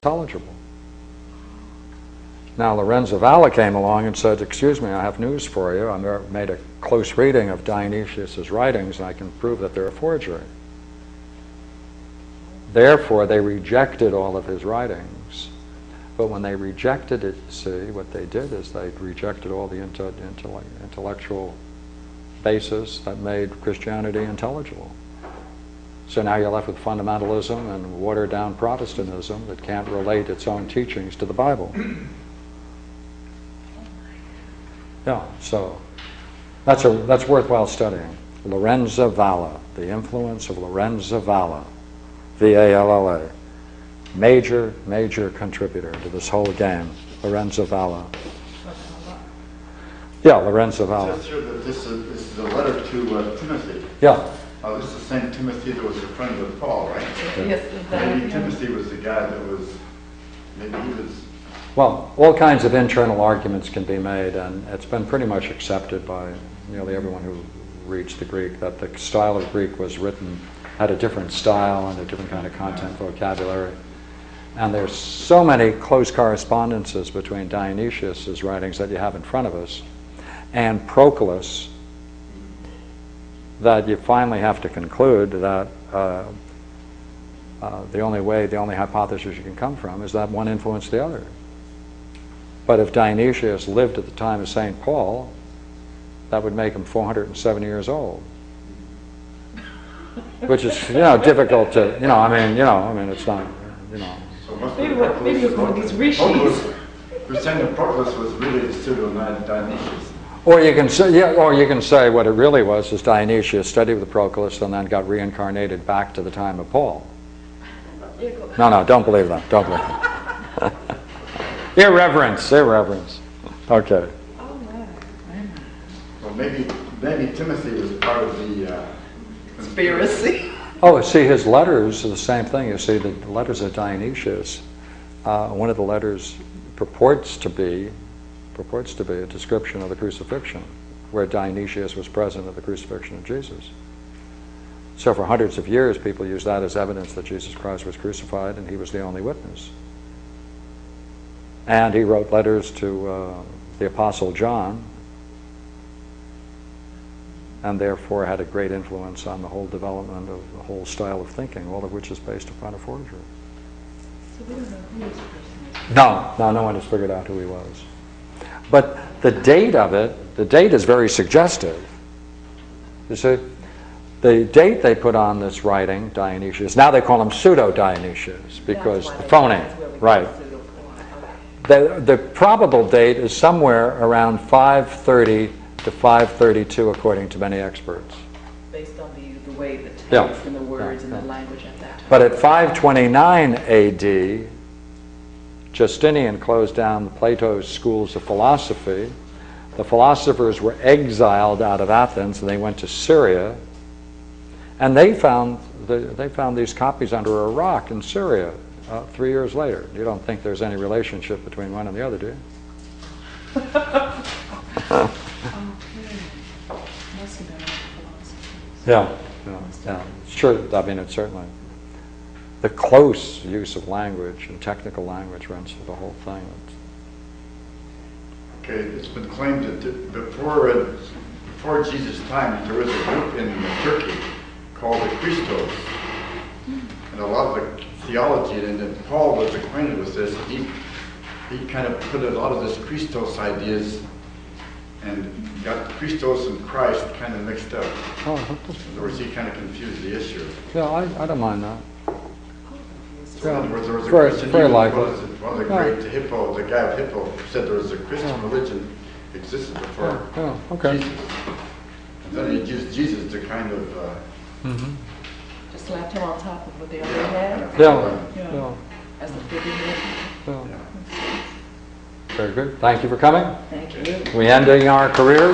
intelligible. Now Lorenzo Valla came along and said, excuse me, I have news for you. I made a close reading of Dionysius' writings and I can prove that they're a forgery. Therefore, they rejected all of his writings. But when they rejected it, see, what they did is they rejected all the intellectual basis that made Christianity intelligible. So now you're left with fundamentalism and watered-down Protestantism that can't relate its own teachings to the Bible. Yeah, so that's worthwhile studying. Lorenzo Valla, the influence of Lorenzo Valla, V-A-L-L-A, major contributor to this whole game, Lorenzo Valla. Yeah, Lorenzo Valla. It says here that this is a letter to Timothy. Yeah. This is the same Timothy that was a friend of Paul, right? Yes. Maybe Timothy was the guy that was, maybe he was... Well, all kinds of internal arguments can be made, and it's been pretty much accepted by nearly everyone who reads the Greek, that the style of Greek was written, had a different style and a different kind of content vocabulary. And there's so many close correspondences between Dionysius' writings that you have in front of us and Proclus that you finally have to conclude that the only hypothesis you can come from is that one influenced the other. But if Dionysius lived at the time of St. Paul, that would make him 407 years old. Which is, difficult to, it's not, So maybe it was one of these rishis. We're saying that Proclus was really the pseudo Dionysius. Or you can say, what it really was is Dionysius studied with Proclus and then got reincarnated back to the time of Paul. No, don't believe that. Don't believe that. Irreverence. Okay. Well, maybe Timothy was part of the Conspiracy. Oh, see, his letters are the same thing. You see, the letters of Dionysius, one of the letters purports to be a description of the crucifixion, where Dionysius was present at the crucifixion of Jesus. So for hundreds of years, people used that as evidence that Jesus Christ was crucified, and he was the only witness. And he wrote letters to the Apostle John, and therefore had a great influence on the whole development of the whole style of thinking, all of which is based upon a forgery. So we don't know who this person is. No one has figured out who he was. But the date of it, the date is very suggestive. You see, the date they put on this writing, Dionysius, now they call him pseudo-Dionysius, because the phoneme, right. The probable date is somewhere around 530 to 532, according to many experts. Based on the way the text and the words and the language at that time. But at 529 AD, Justinian closed down Plato's schools of philosophy. The philosophers were exiled out of Athens and they went to Syria. And they found these copies under a rock in Syria 3 years later. You don't think there's any relationship between one and the other, do you? Yeah. Sure, I mean, it's certainly the close use of language and technical language runs through the whole thing. Okay, it's been claimed that before Jesus' time, there was a group in Turkey called the Christos. And a lot of the theology, and then Paul was acquainted with this, he kind of put a lot of this Christos ideas and got Christos and Christ kind of mixed up. Oh, In other words, he kind of confused the issue. yeah, I don't mind that. So in other words, there was a Very- Christian, very even likely. one of the great Hippo, the guy of Hippo, said there was a Christian religion existed before Okay. Jesus. And then he used Jesus to kind of... Just slapped him on top of what they already had. Yeah. As the figurehead. Very good. Thank you for coming. Thank you. We ending our career.